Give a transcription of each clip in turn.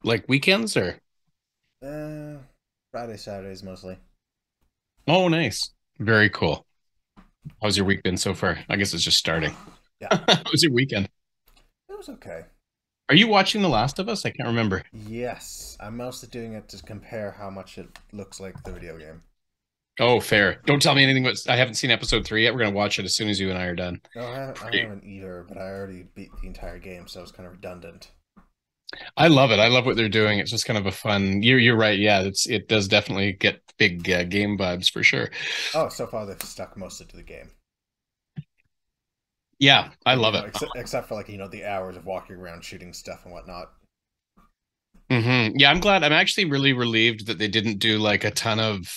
like weekends or? Uh, Friday, Saturdays mostly. Oh, nice. Very cool. How's your week been so far? I guess it's just starting. Yeah, How's your weekend? it was okay. Are you watching The Last of Us? I can't remember. Yes, I'm mostly doing it to compare how much it looks like the video game. Oh, fair. Don't tell me anything but I haven't seen episode 3 yet. We're gonna watch it as soon as you and I are done. No, I haven't either, but I already beat the entire game, so it's kind of redundant. I love it. I love what they're doing. It's just kind of a fun. You're right. Yeah, it does definitely get big game vibes for sure. Oh, so far they've stuck mostly to the game. Yeah, I Like, love it. except for like, the hours of walking around shooting stuff and whatnot. Yeah, I'm glad. I'm actually really relieved that they didn't do like a ton of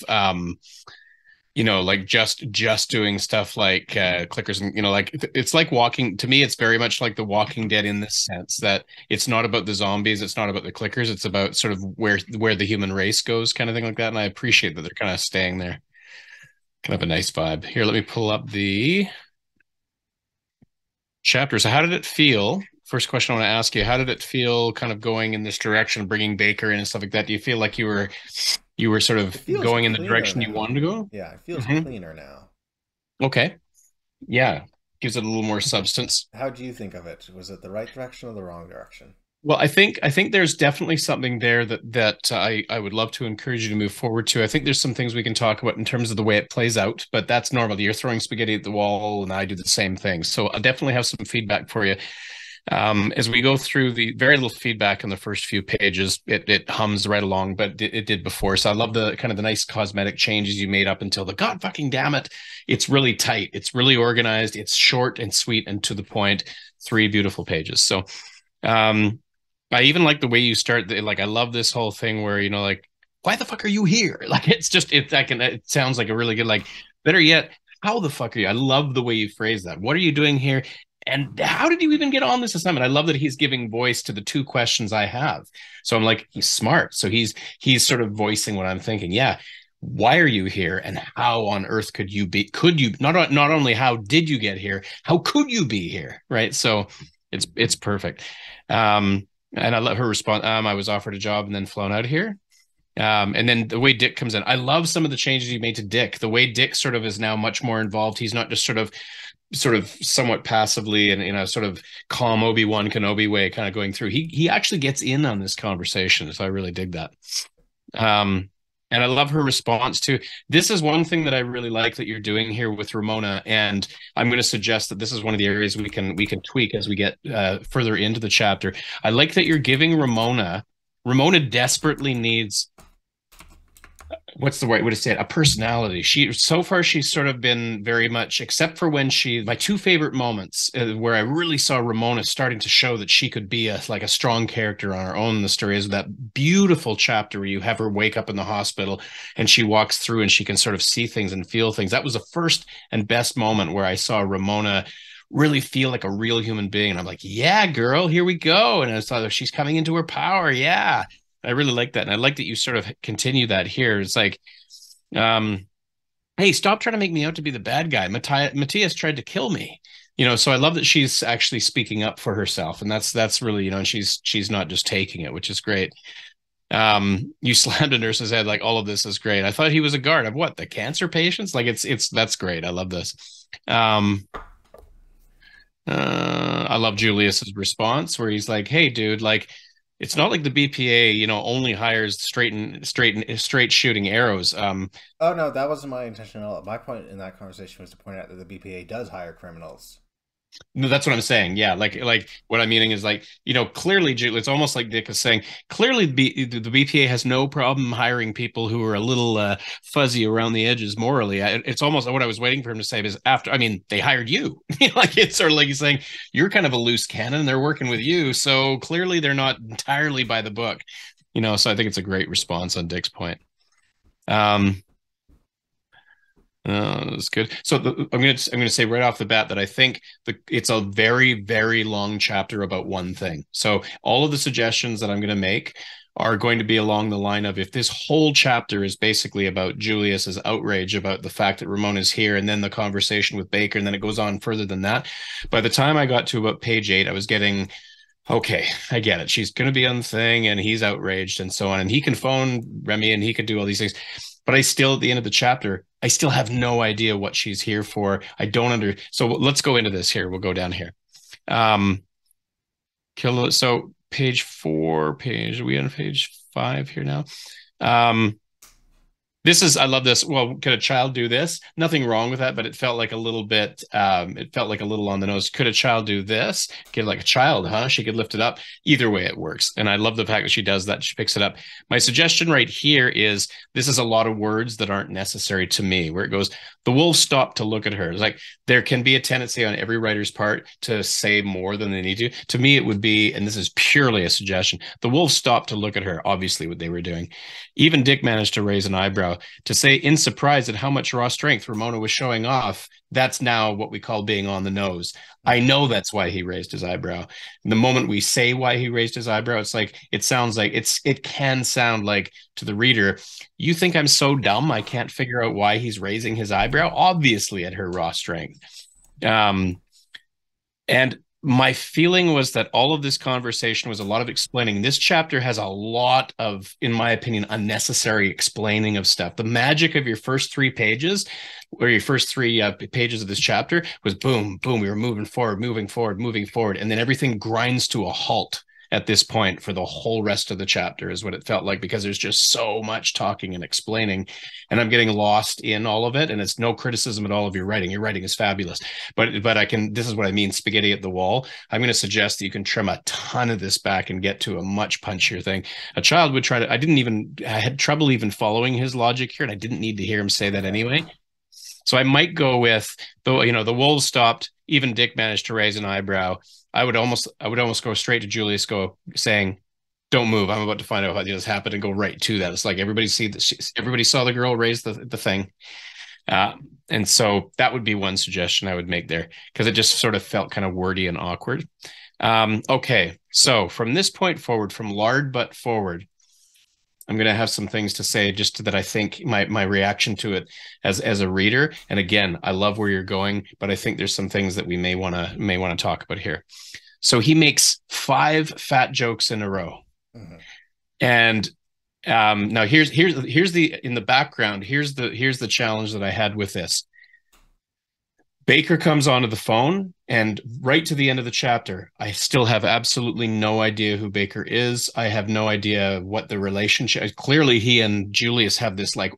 like just doing stuff like clickers and like it's like walking to me it's very much like the Walking Dead in this sense that it's not about the zombies, it's not about the clickers, it's about sort of where the human race goes kind of thing like that, and I appreciate that they're kind of staying there. Kind of a nice vibe. Here, let me pull up the chapter. So how did it feel? First question I want to ask you, how did it feel kind of going in this direction, bringing Baker in and stuff like that? Do you feel like you were sort It of feels going in the cleaner direction you now. wanted to go? Yeah, it feels Hmm. cleaner now. Okay. Yeah. Gives it a little more substance. How do you think of it? Was it the right direction or the wrong direction? Well, I think there's definitely something there that I would love to encourage you to move forward to. I think there's some things we can talk about in terms of the way it plays out, but that's normal. You're throwing spaghetti at the wall, and I do the same thing. So I'll definitely have some feedback for you. As we go through the very little feedback in the first few pages, it hums right along, but it did before. So I love the kind of the nice cosmetic changes you made up until the God fucking damn it. It's really tight. It's really organized. It's short and sweet and to the point. 3 beautiful pages. So um, I even like the way you start. Like I love this whole thing where like, why the fuck are you here? Like it's just it sounds like a really good like. Better yet, how the fuck are you? I love the way you phrase that. What are you doing here? And how did you even get on this assignment? I love that he's giving voice to the 2 questions I have. So I'm like, he's smart. So he's sort of voicing what I'm thinking. Yeah. Why are you here? And how on earth could you not only how did you get here, how could you be here? Right. So it's perfect. And I let her respond. I was offered a job and then flown out of here. And then the way Dick comes in, I love some of the changes you made to Dick. The way Dick sort of is now much more involved. He's not just sort of somewhat passively and sort of calm Obi-Wan Kenobi way kind of going through. He actually gets in on this conversation, so I really dig that. Um, and I love her response to this is one thing that I really like that you're doing here with Ramona, and I'm going to suggest that this is one of the areas we can tweak as we get further into the chapter. I like that you're giving Ramona. Ramona desperately needs what's the right way to say it, a personality. She so far she's sort of been very much, except for when my 2 favorite moments where I really saw Ramona starting to show that she could be a strong character on her own in the story is that beautiful chapter where you have her wake up in the hospital and she walks through and she can sort of see things and feel things. That was the first and best moment where I saw Ramona really feel like a real human being. And I'm like, yeah, girl, here we go. And I thought she's coming into her power. Yeah. I really like that. And I like that you sort of continue that here. It's like, um, hey, stop trying to make me out to be the bad guy. Matthias tried to kill me. So I love that she's actually speaking up for herself. And that's really, and she's not just taking it, which is great. You slammed a nurse's head like all of this is great. I thought he was a guard of what, the cancer patients? Like it's that's great. I love this. I love Julius's response where he's like, "Hey, dude, like, it's not like the BPA, only hires straight shooting arrows." Oh no, that wasn't my intention at all. My point in that conversation was to point out that the BPA does hire criminals. No, that's what I'm saying. Yeah, like what I'm meaning is like, clearly, it's almost like Dick is saying, clearly the BPA has no problem hiring people who are a little fuzzy around the edges morally. It's almost what I was waiting for him to say is after, I mean, they hired you. Like it's sort of like he's saying, you're kind of a loose cannon. They're working with you. So clearly they're not entirely by the book. So I think it's a great response on Dick's point. Um, that's good. So I'm gonna say right off the bat that I think it's a very very long chapter about one thing. So all of the suggestions that I'm gonna make are going to be along the line of if this whole chapter is basically about Julius's outrage about the fact that Ramon is here, and then the conversation with Baker, and then it goes on further than that. By the time I got to about page 8, I was getting Okay, I get it. She's going to be on the thing and he's outraged and so on. And he can phone Remy and he could do all these things. But I still, at the end of the chapter, I still have no idea what she's here for. I don't under. So let's go into this here. We'll go down here. Um, so page 4, are we on page 5 here now? This is, I love this. Well, could a child do this? Nothing wrong with that, but it felt like a little bit, it felt like a little on the nose. Could a child do this? Get like a child, huh? She could lift it up. Either way, it works. And I love the fact that she does that. She picks it up. My suggestion right here is this is a lot of words that aren't necessary to me, where it goes, the wolves stop to look at her. It's like there can be a tendency on every writer's part to say more than they need to. To me, it would be, and this is purely a suggestion, the wolves stopped to look at her, obviously, what they were doing. Even Dick managed to raise an eyebrow to say in surprise at how much raw strength Ramona was showing off. That's now what we call being on the nose. I know that's why he raised his eyebrow. And the moment we say why he raised his eyebrow, it's like it sounds like it can sound like to the reader, you think I'm so dumb I can't figure out why he's raising his eyebrow? Obviously at her raw strength. And my feeling was that all of this conversation was a lot of explaining. This chapter has a lot of, in my opinion, unnecessary explaining of stuff. The magic of your first 3 pages, or your first 3 pages of this chapter, was boom, boom. We were moving forward, moving forward, moving forward. And then everything grinds to a halt at this point for the whole rest of the chapter is what it felt like, because there's just so much talking and explaining, and I'm getting lost in all of it. And it's no criticism at all of your writing. Your writing is fabulous, but I can, this is what I mean, spaghetti at the wall. I'm going to suggest that you can trim a ton of this back and get to a much punchier thing. A child would try to, I had trouble even following his logic here, and I didn't need to hear him say that anyway. So I might go with, though, the wolves stopped. Even Dick managed to raise an eyebrow. I would almost go straight to Julius, saying, "Don't move. I'm about to find out how this happened," and go right to that. It's like everybody saw the girl raise the thing, and so that would be one suggestion I would make there, because it just sort of felt kind of wordy and awkward. Okay, so from this point forward, from lard butt forward, I'm going to have some things to say, just that I think my reaction to it as a reader. And again, I love where you're going, but I think there's some things that we may want to talk about here. So he makes 5 fat jokes in a row. Mm-hmm. And now here's the, in the background, here's the challenge that I had with this. Baker comes onto the phone, and right to the end of the chapter, I still have absolutely no idea who Baker is. I have no idea what the relationship. Clearly, he and Julius have this like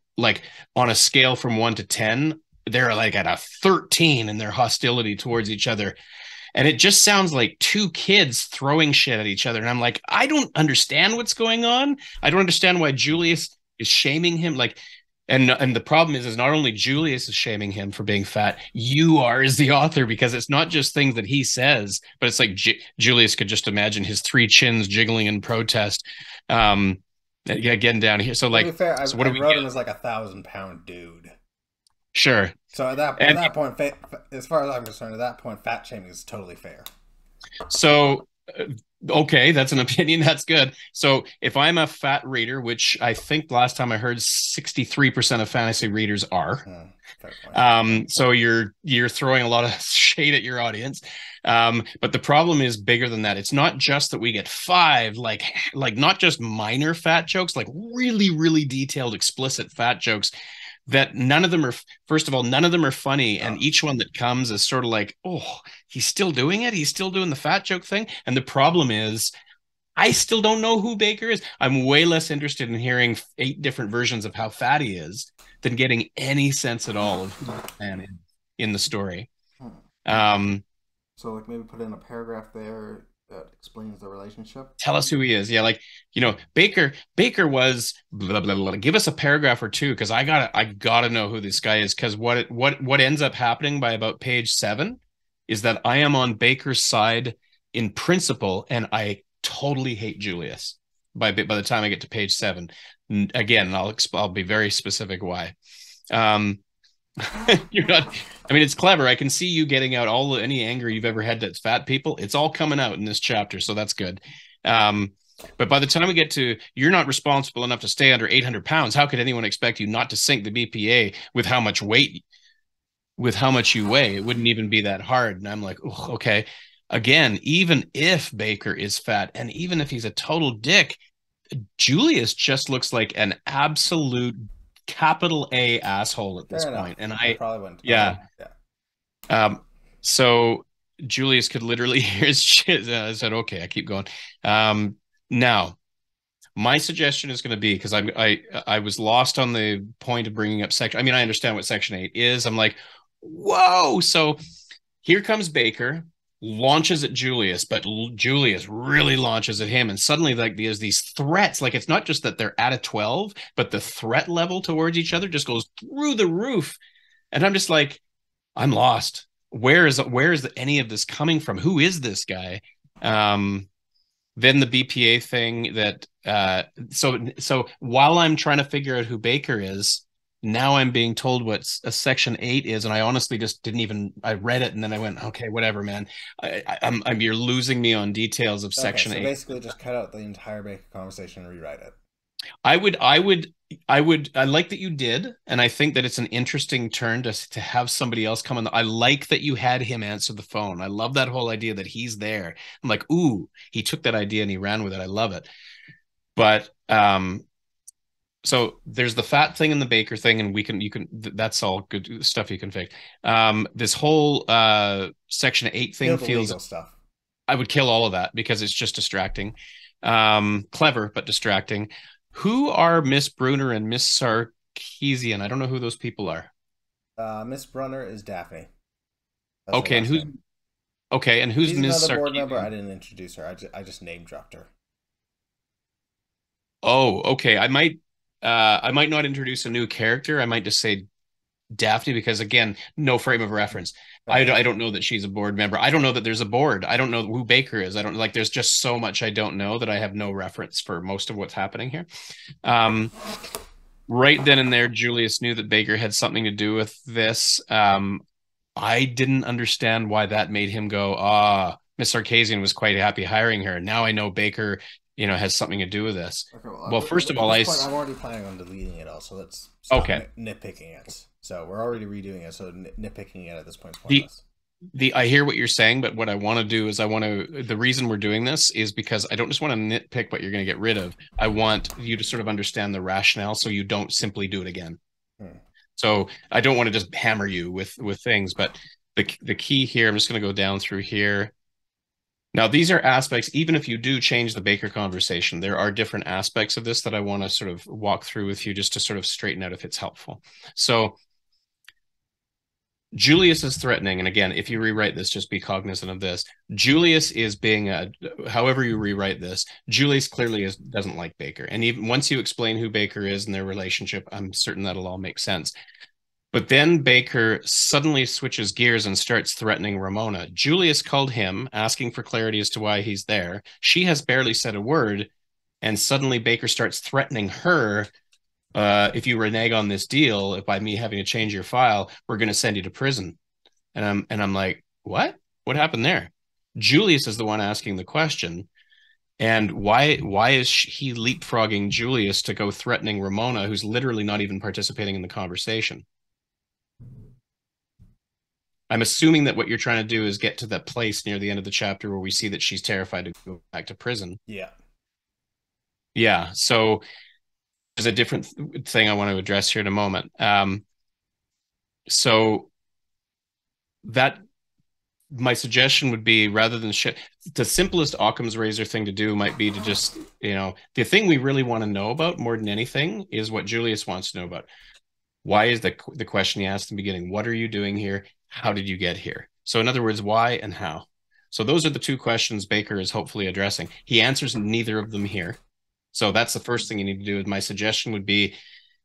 on a scale from 1 to 10, they're like at a 13 in their hostility towards each other. And it just sounds like 2 kids throwing shit at each other. And I'm like, I don't understand what's going on. I don't understand why Julius is shaming him. Like, and the problem is not only Julius is shaming him for being fat, you are as the author, because it's not just things that he says, but it's like Julius could just imagine his 3 chins jiggling in protest. Getting down here. So like, fair, so what I do we wrote get? him as like 1,000-pound dude. Sure. So at that point, as far as I'm concerned, at that point, fat shaming is totally fair. So okay, that's an opinion. That's good. So if I'm a fat reader, which I think last time I heard 63% of fantasy readers are, so you're throwing a lot of shade at your audience. But the problem is bigger than that. It's not just that we get 5, like not just minor fat jokes, like really, really detailed, explicit fat jokes, that none of them are, first of all, none of them are funny. And each one that comes is sort of like, oh, he's still doing it. He's still doing the fat joke thing. And the problem is, I still don't know who Baker is. I'm way less interested in hearing 8 different versions of how fat he is than getting any sense at all of who the man is in the story. So like maybe put in a paragraph there that explains the relationship. Tell us who he is. Yeah, like, Baker was blah, blah, blah. Give us a paragraph or 2, because I gotta know who this guy is, because what ends up happening by about page 7 is that I am on Baker's side in principle, and I totally hate Julius by the time I get to page 7. Again, I'll be very specific why. You're not, I mean, it's clever. I can see you getting out any anger you've ever had that's fat people. It's all coming out in this chapter, so that's good. But by the time we get to, you're not responsible enough to stay under 800 pounds, how could anyone expect you not to sink the BPA with how much you weigh? It wouldn't even be that hard. And I'm like, oh, okay. again, even if Baker is fat and even if he's a total dick, Julius just looks like an absolute capital A asshole at this Fair point. enough. And I I, probably wouldn't. Okay. yeah. Yeah. So Julius could literally hear his shit. I said, okay, I keep going. Now, my suggestion is going to be because I was lost on the point of bringing up section. I mean, I understand what section 8 is. I'm like, whoa. So here comes Baker, launches at Julius, but Julius really launches at him, and suddenly like there's these threats. Like it's not just that they're at a 12, but the threat level towards each other just goes through the roof. And I'm just like, I'm lost. Where is any of this coming from? Who is this guy? Um, then the BPA thing that so while I'm trying to figure out who Baker is, now I'm being told what a section 8 is, and I honestly just didn't even I read it and then I went, okay, whatever, man. I'm you're losing me on details of Okay, section so 8. basically just cut out the entire Baker conversation and rewrite it. I like that you did, and I think that it's an interesting turn to have somebody else come on. I like that you had him answer the phone. I love that whole idea that he's there. I'm like, ooh, he took that idea and he ran with it. I love it. But so there's the fat thing and the Baker thing, and that's all good stuff you can fake. This whole section 8 Kill thing the feels legal stuff. I would kill all of that because it's just distracting. Clever but distracting. Who are Miss Bruner and Miss Sarkeesian? I don't know who those people are. Miss Brunner is Daphne. That's her Okay, and last who's name. okay, and who's She's Miss another board member. I Sarkeesian? didn't introduce her. I just name dropped her. Oh, okay. I might not introduce a new character. I might just say Daphne because again, no frame of reference. Fair I enough. don't know that she's a board member. I don't know that there's a board. I don't know who Baker is. I don't like there's just so much I don't know that I have no reference for most of what's happening here. Um, right then and there, Julius knew that Baker had something to do with this. I didn't understand why that made him go, Miss Sarkisian was quite happy hiring her. Now I know Baker, has something to do with this. Okay, well, Well, first of at all, this point, I'm already planning on deleting it all, so let's stop okay. nitpicking it. So we're already redoing it, so nitpicking it at this point is The pointless. I hear what you're saying, but what I want to do is the reason we're doing this is because I don't just want to nitpick what you're going to get rid of. I want you to sort of understand the rationale so you don't simply do it again. Hmm. So I don't want to just hammer you with things, but the key here, I'm just going to go down through here. Now, these are aspects, even if you do change the Baker conversation, there are different aspects of this that I want to sort of walk through with you just to sort of straighten out if it's helpful. So Julius is threatening, and again, if you rewrite this, just be cognizant of this. Julius is being however you rewrite this, Julius clearly doesn't like Baker. And even once you explain who Baker is and their relationship, I'm certain that'll all make sense. But then Baker suddenly switches gears and starts threatening Ramona. Julius called him, asking for clarity as to why he's there. She has barely said a word, and suddenly Baker starts threatening her. If you renege on this deal, if by me having to change your file, we're going to send you to prison. And I'm like, what? What happened there? Julius is the one asking the question, and why is he leapfrogging Julius to go threatening Ramona, who's literally not even participating in the conversation? I'm assuming that what you're trying to do is get to that place near the end of the chapter where we see that she's terrified to go back to prison. Yeah. Yeah. So there's a different thing I want to address here in a moment. So that my suggestion would be rather than the simplest Occam's razor thing to do might be to just, the thing we really want to know about more than anything is what Julius wants to know about. Why is the question he asked in the beginning? What are you doing here? How did you get here? So in other words, why and how? So those are the two questions Baker is hopefully addressing. He answers neither of them here. So that's the first thing you need to do. My suggestion would be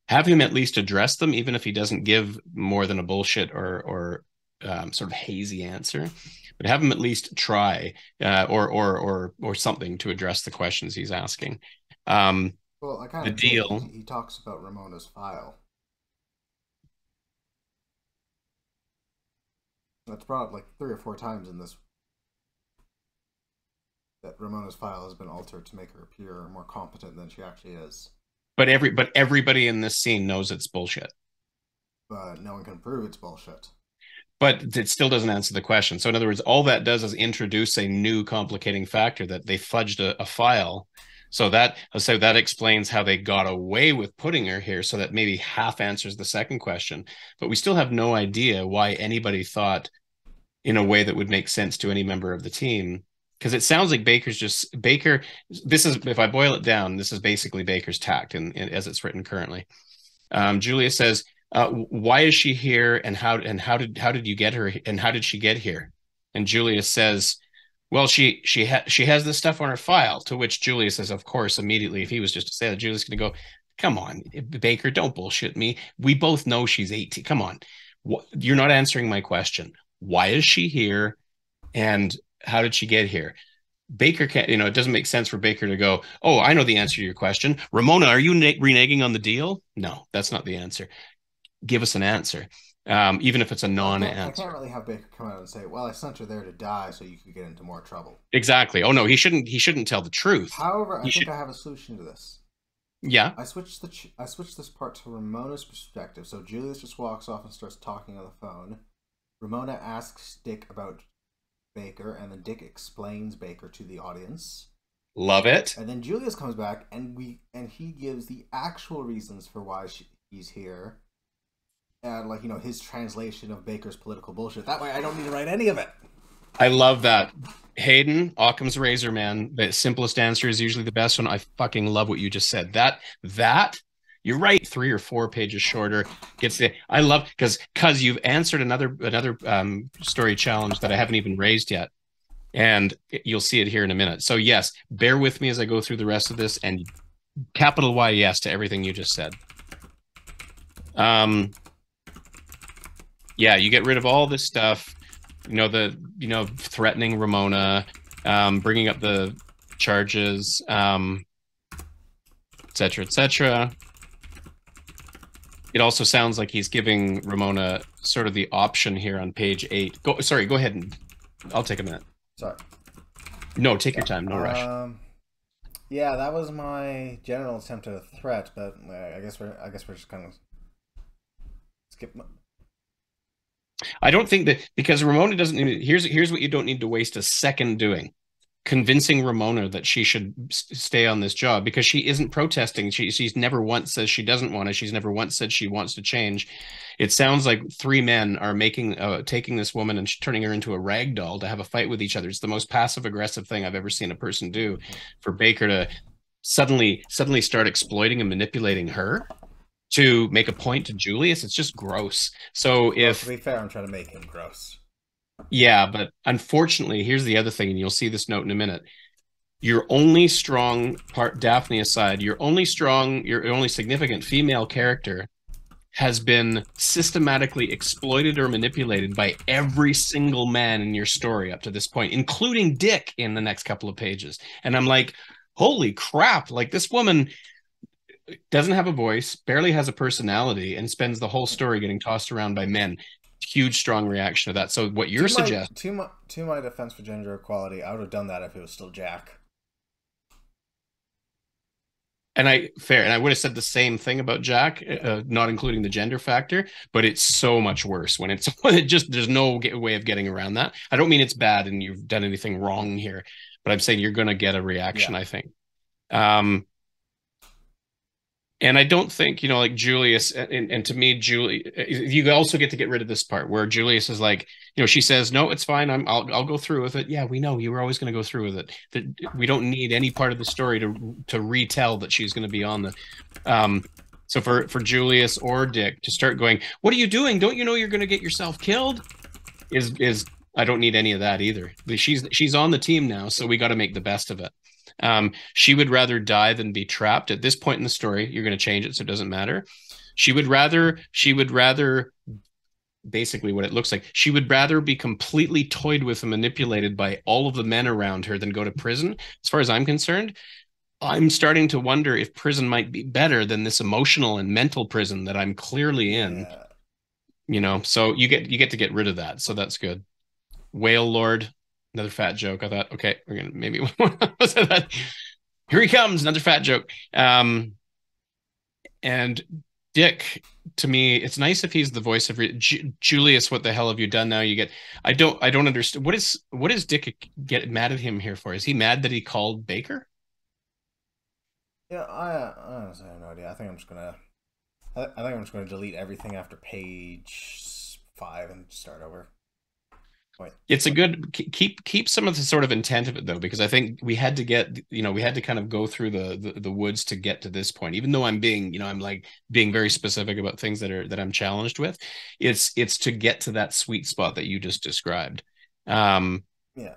have him at least address them, even if he doesn't give more than a bullshit or sort of hazy answer. But have him at least try or something to address the questions he's asking. Well, I kind The of did. He, deal. he talks about Ramona's file. That's brought up like 3 or 4 times in this. That Ramona's file has been altered to make her appear more competent than she actually is. But everybody in this scene knows it's bullshit. But no one can prove it's bullshit. but it still doesn't answer the question. So in other words, all that does is introduce a new complicating factor that they fudged a file. So that explains how they got away with putting her here, so that maybe half answers the second question. But we still have no idea why anybody thought in a way that would make sense to any member of the team. Because it sounds like Baker. This is, if I boil it down, this is basically Baker's tact, as it's written currently. Julia says, "Why is she here, and how did you get her, and how did she get here?" And Julia says, "Well, she has this stuff on her file." To which Julia says, "Of course," immediately. If he was just to say that, Julia's going to go, "Come on, Baker, don't bullshit me. We both know she's 18. Come on, you're not answering my question. Why is she here, and how did she get here?" Baker can't, it doesn't make sense for Baker to go, "Oh, I know the answer to your question. Ramona, are you reneging on the deal?" No, that's not the answer. Give us an answer, even if it's a I non-answer. can't really have Baker come out and say, "Well, I sent her there to die so you could get into more trouble." Exactly. Oh no, he shouldn't tell the truth. However, I He think should. I have a solution to this. Yeah. I switched this part to Ramona's perspective. So Julius just walks off and starts talking on the phone. Ramona asks Dick about Baker, and then Dick explains Baker to the audience. Love it. And then Julius comes back, and he gives the actual reasons for why he's here, and his translation of Baker's political bullshit. That way, I don't need to write any of it. I love that. Hayden, Occam's razor, man. The simplest answer is usually the best one. I fucking love what you just said. That you're right. 3 or 4 pages shorter gets the. I love because you've answered another story challenge that I haven't even raised yet, and you'll see it here in a minute. So yes, bear with me as I go through the rest of this, and capital Y yes to everything you just said. Yeah, you get rid of all this stuff. Threatening Ramona, bringing up the charges, etc., etc. It also sounds like he's giving Ramona sort of the option here on page 8. Go ahead, and I'll take a minute. Sorry. No, take your time. No rush. Yeah, that was my general attempt at a threat, but I guess we're just kind of skip. I don't think that, because Ramona doesn't. Here's what you don't need to waste a second doing: convincing Ramona that she should stay on this job, because she isn't protesting. She's never once says she doesn't want to. She's never once said she wants to change. It sounds like 3 men are taking this woman and turning her into a rag doll to have a fight with each other. It's the most passive aggressive thing I've ever seen a person do. For Baker to suddenly start exploiting and manipulating her to make a point to Julius, it's just gross. So to be fair, I'm trying to make him gross. Yeah, but unfortunately, here's the other thing, and you'll see this note in a minute. Your only strong part, Daphne aside, your only significant female character has been systematically exploited or manipulated by every single man in your story up to this point, including Dick in the next couple of pages. And I'm like, holy crap, like this woman doesn't have a voice, barely has a personality, and spends the whole story getting tossed around by men. Huge, strong reaction to that. So what you're suggesting... To my defense for gender equality, I would have done that if it was still Jack. And I would have said the same thing about Jack, not including the gender factor, but it's so much worse when there's no way of getting around that. I don't mean it's bad and you've done anything wrong here, but I'm saying you're going to get a reaction, yeah. I think. And I don't think, like Julius, and to me, you also get to get rid of this part where Julius is like, she says, "No, it's fine. I'll go through with it." Yeah, we know you were always going to go through with it. That we don't need any part of the story to retell that she's going to be on the. So for Julius or Dick to start going, "What are you doing? Don't you know you're going to get yourself killed?" Is I don't need any of that either. She's on the team now, so we got to make the best of it. She would rather die than be trapped. At this point in the story, you're going to change it so it doesn't matter. She would rather, basically what it looks like, she would rather be completely toyed with and manipulated by all of the men around her than go to prison. As far as I'm concerned, I'm starting to wonder if prison might be better than this emotional and mental prison that I'm clearly in. Yeah. So you get to get rid of that. So that's good. Whale Lord. Another fat joke. I thought, okay, we're gonna maybe here he comes, another fat joke. And Dick, to me, it's nice if he's the voice of Julius. What the hell have you done now? You get, I don't understand. What is Dick get mad at him here for? Is he mad that he called Baker? Yeah, I honestly have no idea. I think I'm just gonna delete everything after page 5 and start over. Wait, It's a what? good keep some of the sort of intent of it though, because I think we had to get, we had to kind of go through the woods to get to this point. Even though I'm being, I'm like being very specific about things that I'm challenged with. It's to get to that sweet spot that you just described. Um, Yeah,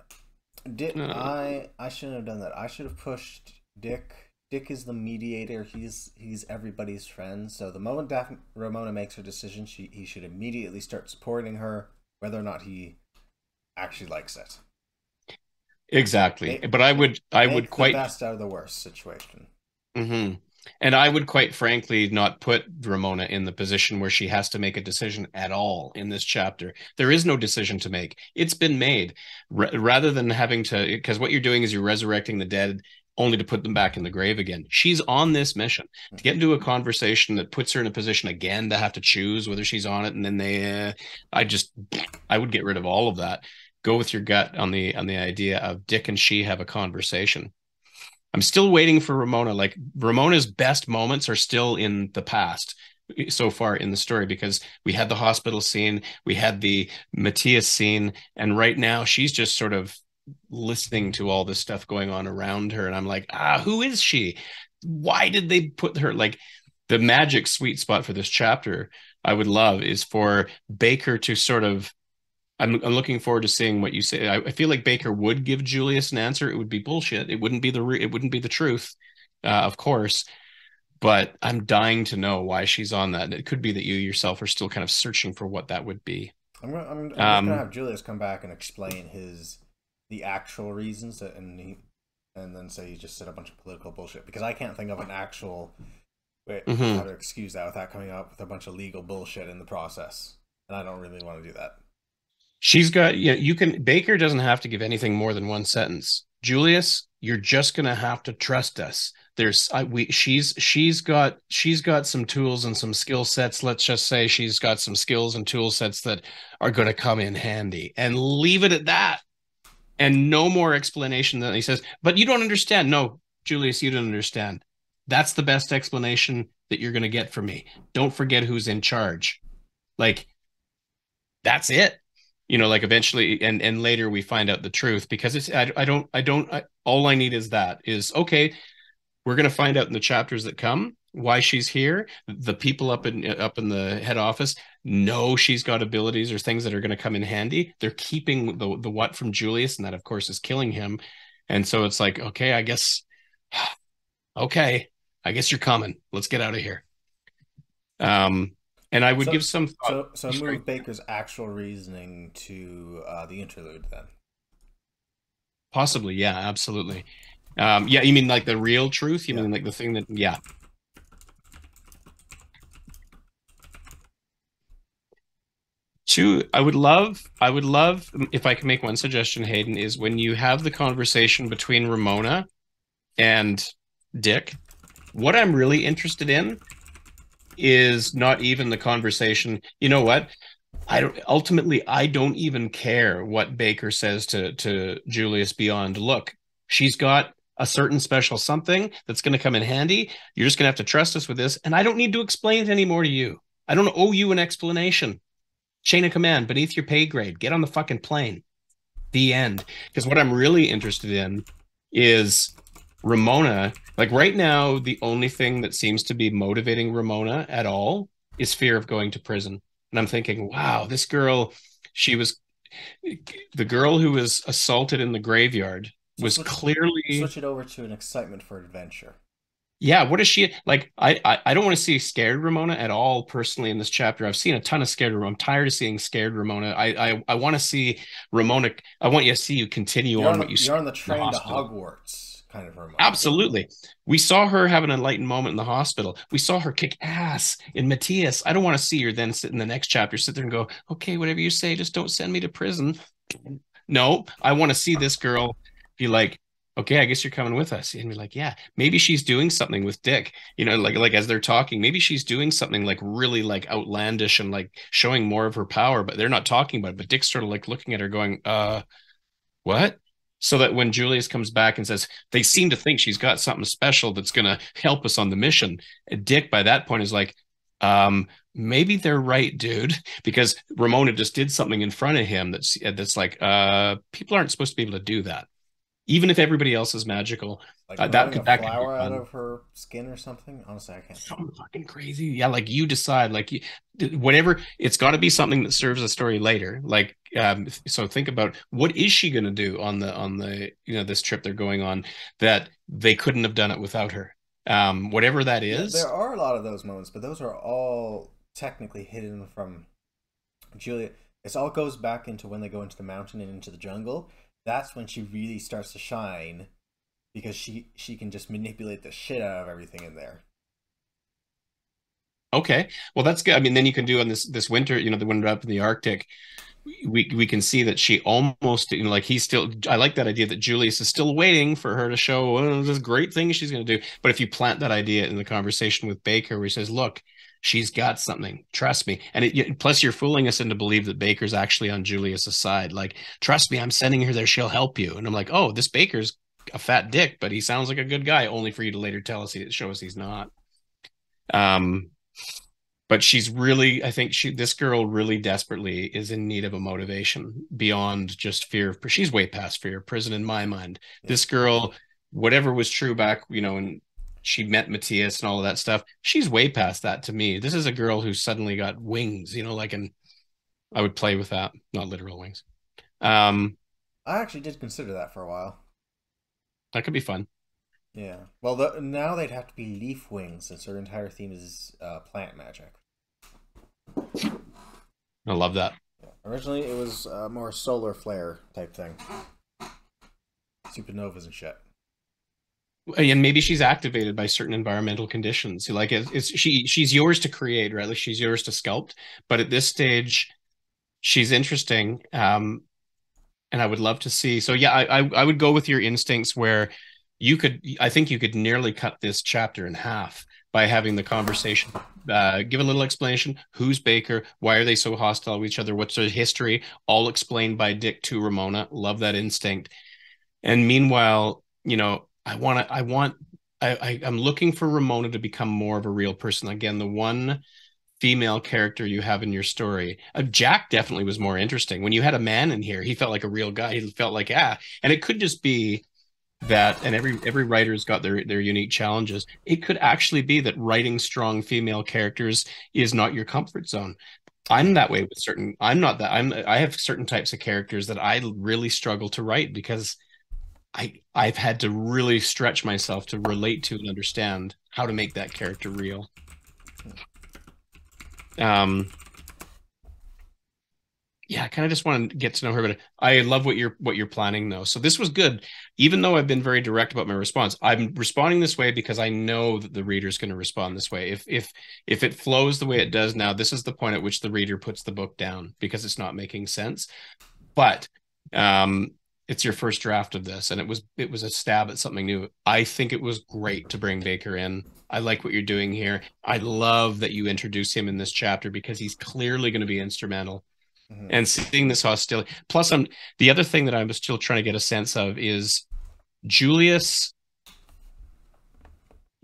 Dick. uh, I shouldn't have done that. I should have pushed Dick. Dick is the mediator. He's everybody's friend. So the moment Ramona makes her decision, he should immediately start supporting her, whether or not he actually likes it. exactly. Make But I would make the quite. best out of the worst situation. Mhm. And I would quite frankly not put Ramona in the position where she has to make a decision at all in this chapter. There is no decision to make. It's been made. Rather than having to, because what you're doing is you're resurrecting the dead only to put them back in the grave again. She's on this mission to get into a conversation that puts her in a position again to have to choose whether she's on it. And then I just, I would get rid of all of that. Go with your gut on the idea of Dick and she have a conversation. I'm still waiting for Ramona. Like Ramona's best moments are still in the past so far in the story because we had the hospital scene, we had the Matthias scene, and right now she's just sort of listening to all this stuff going on around her. And I'm like, who is she? Why did they put her like the magic sweet spot for this chapter? I would love is for Baker to sort of I'm looking forward to seeing what you say. I feel like Baker would give Julius an answer. It would be bullshit. It wouldn't be the truth, of course. But I'm dying to know why she's on that. And it could be that you yourself are still kind of searching for what that would be. I'm just gonna Um, have Julius come back and explain the actual reasons that, and then say he just said a bunch of political bullshit because I can't think of an actual way how mhm. to excuse that without coming up with a bunch of legal bullshit in the process, and I don't really want to do that. She's got, you can, Baker doesn't have to give anything more than one sentence. Julius, you're just gonna have to trust us. She's got some tools and some skill sets. Let's just say she's got some skills and tool sets that are gonna come in handy and leave it at that. And no more explanation than he says, but you don't understand. No, Julius, you don't understand. That's the best explanation that you're gonna get from me. Don't forget who's in charge. Like, that's it, like eventually and later we find out the truth because it's all I need is that is okay. We're going to find out in the chapters that come why she's here. The people up in the head office know she's got abilities or things that are going to come in handy. They're keeping the what from Julius, and that of course is killing him. And so it's like, okay, I guess, okay, I guess you're coming, let's get out of here. um and I would So give some thought. Sorry. move Baker's actual reasoning to the interlude then. Possibly, yeah, absolutely. Yeah, you mean like the real truth? You Yeah. mean like the thing that, yeah. I would love if I can make one suggestion, Hayden, is when you have the conversation between Ramona and Dick, what I'm really interested in is not even the conversation. You know what? I don't even care what Baker says to Julius beyond look. She's got a certain special something that's going to come in handy. You're just going to have to trust us with this, and I don't need to explain it anymore to you. I don't owe you an explanation. Chain of command beneath your pay grade. Get on the fucking plane. The end. Because what I'm really interested in is Ramona. Like right now, the only thing that seems to be motivating Ramona at all is fear of going to prison. And I'm thinking, wow, this girl, she was the girl who was assaulted in the graveyard So was clearly, switch it over to an excitement for adventure. yeah. What is she like? I don't want to see scared Ramona at all personally in this chapter. I've seen a ton of scared Ramona. I'm tired of seeing scared Ramona. I want to see Ramona. I want you to see you continue on what you saw You're on the in the train to hospital. Hogwarts kind of Ramona. Absolutely. We saw her have an enlightened moment in the hospital. We saw her kick ass in Matthias. I don't want to see her then sit in the next chapter, sit there and go, okay, whatever you say, just don't send me to prison. No, I want to see this girl be like, okay, I guess you're coming with us. And we're like, yeah, maybe she's doing something with Dick, like as they're talking, maybe she's doing something like really like outlandish and like showing more of her power, but they're not talking about it. But Dick's sort of like looking at her going, what? So that when Julius comes back and says, they seem to think she's got something special that's going to help us on the mission. Dick, by that point, is like, maybe they're right, dude, because Ramona just did something in front of him that's like, people aren't supposed to be able to do that, even if everybody else is magical. Like That could be flower out fun. of her skin or something. Honestly, I can't think. Something fucking crazy. Yeah, like you decide, like whatever. It's got to be something that serves a story later. Like, so think about what is she going to do on the this trip they're going on that they couldn't have done it without her. Whatever that Yeah, there is. are a lot of those moments, but those are all technically hidden from Julia. It all goes back into when they go into the mountain and into the jungle. That's when she really starts to shine because she can just manipulate the shit out of everything in there. Okay, well that's good. I mean, then you can do on this winter, the winter up in the Arctic. We can see that she almost, like he's still. I like that idea that Julius is still waiting for her to show this great thing she's going to do. But if you plant that idea in the conversation with Baker, where he says, "Look, she's got something. Trust me," and plus you're fooling us into believe that Baker's actually on Julius's side. Like, trust me, I'm sending her there. She'll help you. And I'm like, oh, this Baker's a fat dick, but he sounds like a good guy. Only for you to later show us he's not. Um, but she's really, I think this girl really desperately is in need of a motivation beyond just fear of, she's way past fear of prison in my mind. Yeah. This girl, whatever was true back, when she met Matthias and all of that stuff, she's way past that to me. This is a girl who suddenly got wings, like, and I would play with that, not literal wings. um I actually did consider that for a while. that could be fun. Yeah. Well, now they'd have to be leaf wings since her entire theme is plant magic. I love that. Yeah. Originally, it was more solar flare type thing, supernovas and shit. And maybe she's activated by certain environmental conditions. Like she's yours to create, right? Like she's yours to sculpt. But at this stage, she's interesting. And I would love to see. So yeah, I would go with your instincts where I think you could nearly cut this chapter in half by having the conversation. Give a little explanation. Who's Baker? Why are they so hostile with each other? What's their history? All explained by Dick to Ramona. Love that instinct. And meanwhile, I'm looking for Ramona to become more of a real person. Again, the one female character you have in your story. Jack definitely was more interesting. When you had a man in here, he felt like a real guy. He felt like, and it could just be that, and every writer's got their unique challenges. It could actually be that writing strong female characters is not your comfort zone. I'm that way with certain. I'm not that. I have certain types of characters that I really struggle to write because I've had to really stretch myself to relate to and understand how to make that character real. Um, yeah, I kind of just want to get to know her, but I love what you're planning though. So this was good. Even though I've been very direct about my response, I'm responding this way because I know that the reader's going to respond this way. If it flows the way it does now, this is the point at which the reader puts the book down because it's not making sense. But it's your first draft of this, and it was a stab at something new. I think it was great to bring Baker in. I like what you're doing here. I love that you introduce him in this chapter because he's clearly going to be instrumental. Mm-hmm. And seeing this hostility. Plus, the other thing that I'm still trying to get a sense of is Julius.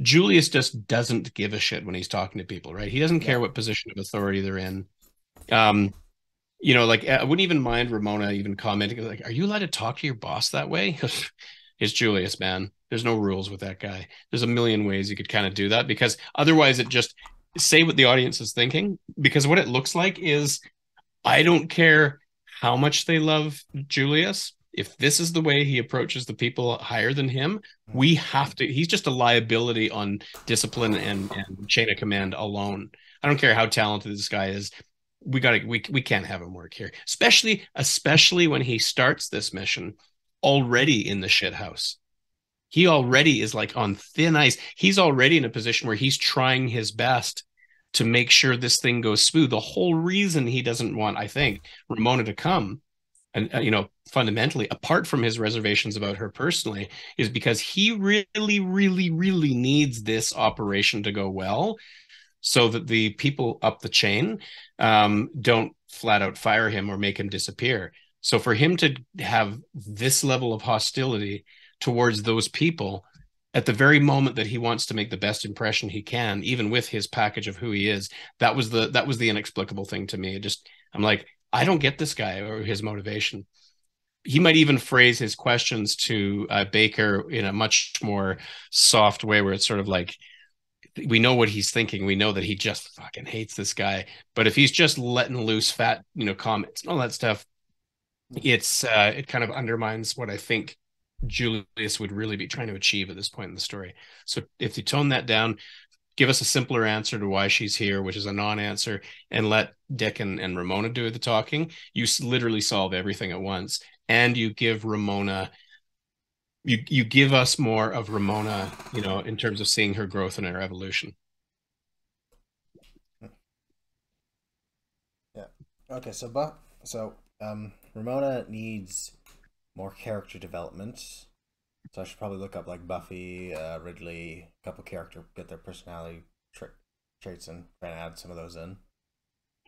Julius just doesn't give a shit when he's talking to people, right? He doesn't care Yeah. what position of authority they're in. Um, like I wouldn't even mind Ramona even commenting like, "Are you allowed to talk to your boss that way?" It's Julius, man. There's no rules with that guy. There's a million ways you could kind of do that because otherwise it just say what the audience is thinking. Because what it looks like is I don't care how much they love Julius. If this is the way he approaches the people higher than him, we have to. He's just a liability on discipline and chain of command alone. I don't care how talented this guy is. We can't have him work here, especially when he starts this mission already in the shit house. He already is like on thin ice. He's already in a position where he's trying his best to make sure this thing goes smooth. The whole reason he doesn't want, I think, Ramona to come and fundamentally, apart from his reservations about her personally, is because he really, really, really needs this operation to go well, so that the people up the chain don't flat out fire him or make him disappear. So for him to have this level of hostility towards those people at the very moment that he wants to make the best impression he can, even with his package of who he is, that was the inexplicable thing to me. It just, I'm like, I don't get this guy or his motivation. He might even phrase his questions to Baker in a much more soft way, where it's sort of like, we know what he's thinking. We know that he just fucking hates this guy. But if he's just letting loose fat, comments and all that stuff, it kind of undermines what I think Julius would really be trying to achieve at this point in the story. So if you tone that down, give us a simpler answer to why she's here, which is a non-answer, and let Dick and Ramona do the talking, you literally solve everything at once. And you give Ramona, you give us more of Ramona, in terms of seeing her growth and her evolution. Yeah. Okay, Ramona needs more character development. So I should probably look up like Buffy, Ridley, a couple character, get their personality traits and try and add some of those in.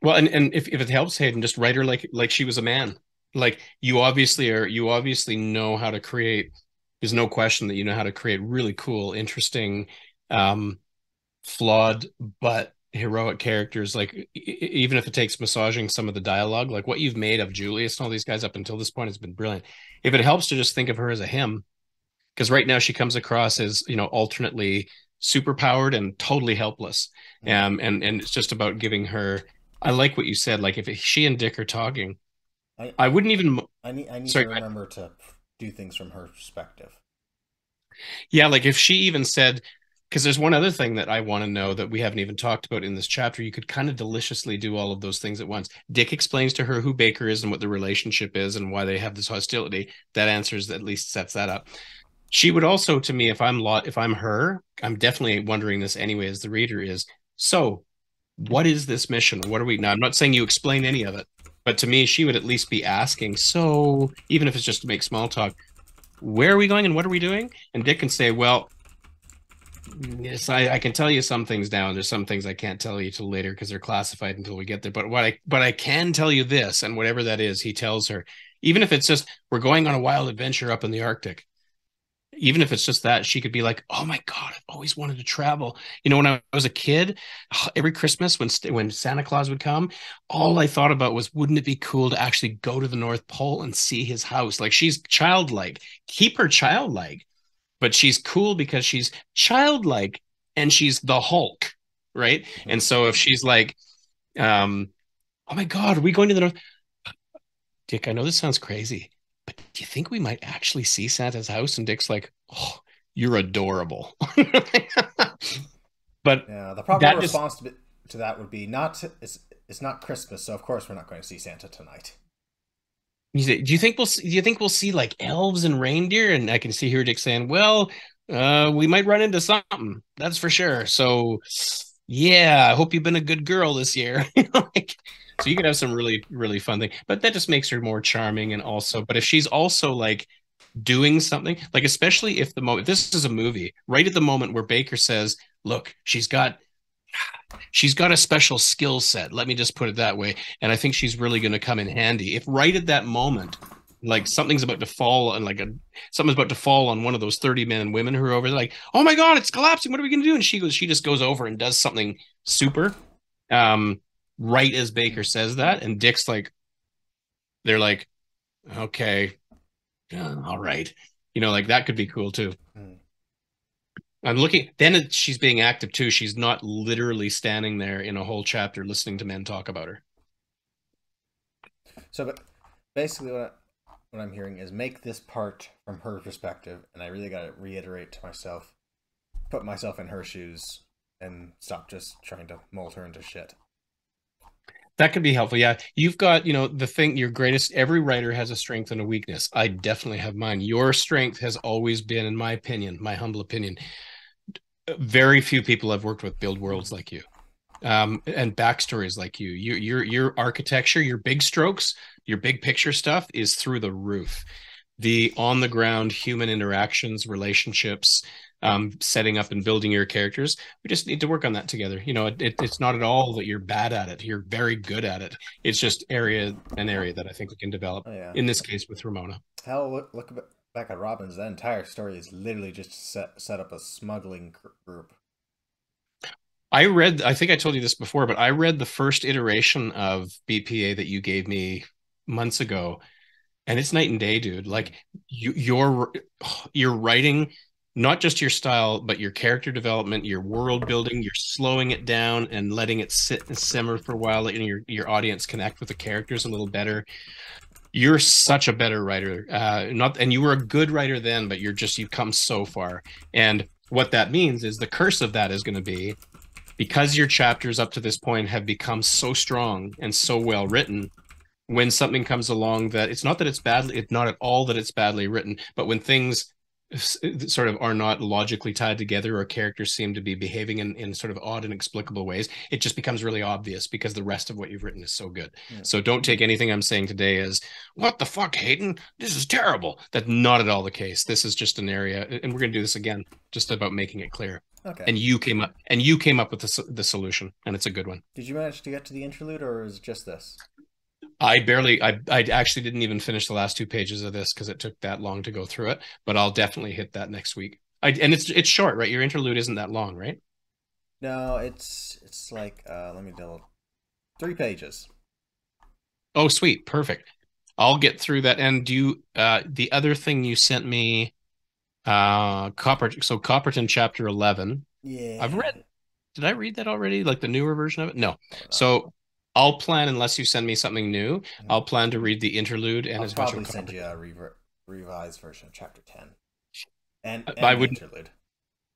Well, and if it helps, Hayden, just write her like she was a man. Like you obviously know how to create. There's no question that you know how to create really cool, interesting, um, flawed but heroic characters. Like even if it takes massaging some of the dialogue, like what you've made of Julius and all these guys up until this point has been brilliant. If it helps to just think of her as a him, because right now she comes across as alternately superpowered and totally helpless. Mm. And it's just about giving her. I like what you said. Like if she and Dick are talking, I, I I wouldn't even. I need to Sorry. remember to do things from her perspective. Yeah, like if she even said, because there's one other thing that I want to know that we haven't even talked about in this chapter. You could kind of deliciously do all of those things at once. Dick explains to her who Baker is and what the relationship is and why they have this hostility. That answers, at least sets that up. She would also, to me, if I'm her, I'm definitely wondering this anyway as the reader is, so what is this mission? What are we now? I'm not saying you explain any of it, but to me, she would at least be asking, so even if it's just to make small talk, where are we going and what are we doing? And Dick can say, well, yes, I can tell you some things now, and there's some things I can't tell you till later because they're classified until we get there. But I can tell you this, and whatever that is, he tells her, even if it's just we're going on a wild adventure up in the Arctic. Even if it's just that, she could be like, "Oh my God, I've always wanted to travel." When I was a kid, every Christmas when Santa Claus would come, all I thought about was, wouldn't it be cool to actually go to the North Pole and see his house? Like she's childlike. Keep her childlike, but she's cool because she's childlike and she's the Hulk, right? And so if she's like, "Oh my God, are we going to the North?" Dick, I know this sounds crazy, but do you think we might actually see Santa's house? And Dick's like, "Oh, you're adorable." But Yeah, the proper that just, response to that would be it's not Christmas, so of course we're not going to see Santa tonight. do you think we'll see like elves and reindeer? And I can see here Dick saying, "Well, we might run into something, that's for sure. So yeah, I hope you've been a good girl this year." Like, so you could have some really, really fun thing, but that just makes her more charming. And also, but if she's also like doing something, like especially if this is a movie, right at the moment where Baker says, "Look, she's got a special skill set." Let me just put it that way. And I think she's really going to come in handy. If right at that moment, like something's about to fall and something's about to fall on one of those 30 men and women who are over there, like, "Oh my God, it's collapsing. What are we going to do?" And she just goes over and does something super, um, right as Baker says that. And Dick's like, they're like, "Okay, all right." Like that could be cool too. Mm. I'm looking. Then she's being active too. She's not literally standing there in a whole chapter listening to men talk about her. So, but basically, what I'm hearing is make this part from her perspective, and I really got to reiterate to myself, put myself in her shoes, and stop just trying to mold her into shit. That could be helpful. Yeah. You've got, the thing, your greatest, every writer has a strength and a weakness. I definitely have mine. Your strength has always been, in my opinion, my humble opinion, very few people I've worked with build worlds like you. and backstories like you. Your architecture, your big strokes, your big picture stuff is through the roof. The on the ground human interactions, relationships, setting up and building your characters. We just need to work on that together. It's not at all that you're bad at it. You're very good at it. It's just an area that I think we can develop. Oh yeah. In this case, with Ramona. Hell, look back at Robbins. That entire story is literally just set up a smuggling group. I think I told you this before, but I read the first iteration of BPA that you gave me months ago, and it's night and day, dude. Like you're writing not just your style, but your character development, your world building. You're slowing it down and letting it sit and simmer for a while, letting your audience connect with the characters a little better. You're such a better writer. Not and you were a good writer then, but you've come so far. And what that means is the curse of that is going to be because your chapters up to this point have become so strong and so well written. When something comes along that it's not that it's not at all that it's badly written, but when things sort of are not logically tied together or characters seem to be behaving in sort of odd and inexplicable ways, it just becomes really obvious because the rest of what you've written is so good. Yeah. So don't take anything I'm saying today as what the fuck, Hayden, this is terrible. That's not at all the case. This is just an area, and we're going to do this again, just about making it clear. Okay. And you came up with the solution, and it's a good one. Did you manage to get to the interlude, or is it just this? I actually didn't even finish the last 2 pages of this because it took that long to go through it, but I'll definitely hit that next week. And it's short, right? Your interlude isn't that long, right? No, it's like let me double 3 pages. Oh, sweet, perfect. I'll get through that. And the other thing you sent me, Copperton chapter 11. Yeah. I've read. Did I read that already? Like the newer version of it? No. Oh, no. So I'll plan, unless you send me something new, I'll plan to read the interlude and I'll as much of probably send you a revised version of chapter 10 and I the wouldn't interlude.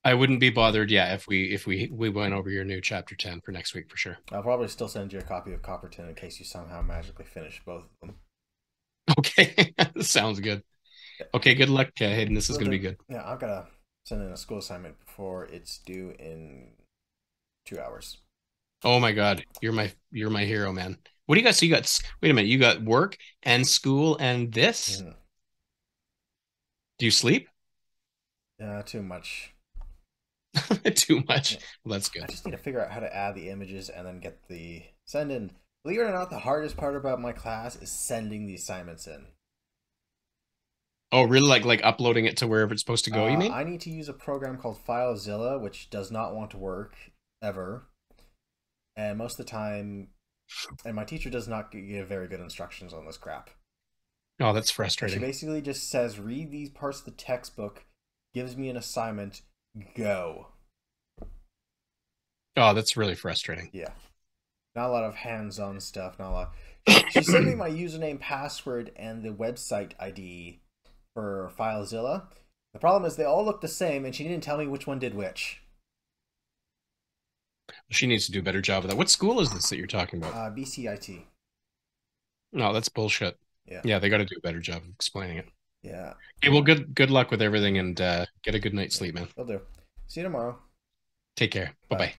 I wouldn't be bothered, yeah, if we went over your new chapter 10 for next week for sure. I'll probably still send you a copy of Copperton in case you somehow magically finish both of them. Okay. Sounds good. Okay, good luck, Hayden. This is going to be good. Yeah, I've got to send in a school assignment before it's due in 2 hours. Oh my God, you're my hero, man. What do you got? So wait a minute, you got work and school and this? Mm-hmm. Do you sleep? Too much. Too much. Yeah. Well, that's good. I just need to figure out how to add the images and then get the send in. Believe it or not, the hardest part about my class is sending the assignments in. Oh, really? Like uploading it to wherever it's supposed to go, you mean? I need to use a program called FileZilla, which does not want to work ever. And most of the time, and my teacher does not give very good instructions on this crap. Oh, that's frustrating. She basically just says, read these parts of the textbook, gives me an assignment, go. Oh, that's really frustrating. Yeah. Not a lot of hands-on stuff, not a lot. She sent me my username, password, and the website ID for FileZilla. The problem is they all look the same, and she didn't tell me which one did which. She needs to do a better job of that. What school is this that you're talking about? BCIT. No, that's bullshit. Yeah. Yeah, they got to do a better job of explaining it. Yeah. Okay, well, good luck with everything, and get a good night's sleep, man. Will do. See you tomorrow. Take care. Bye-bye.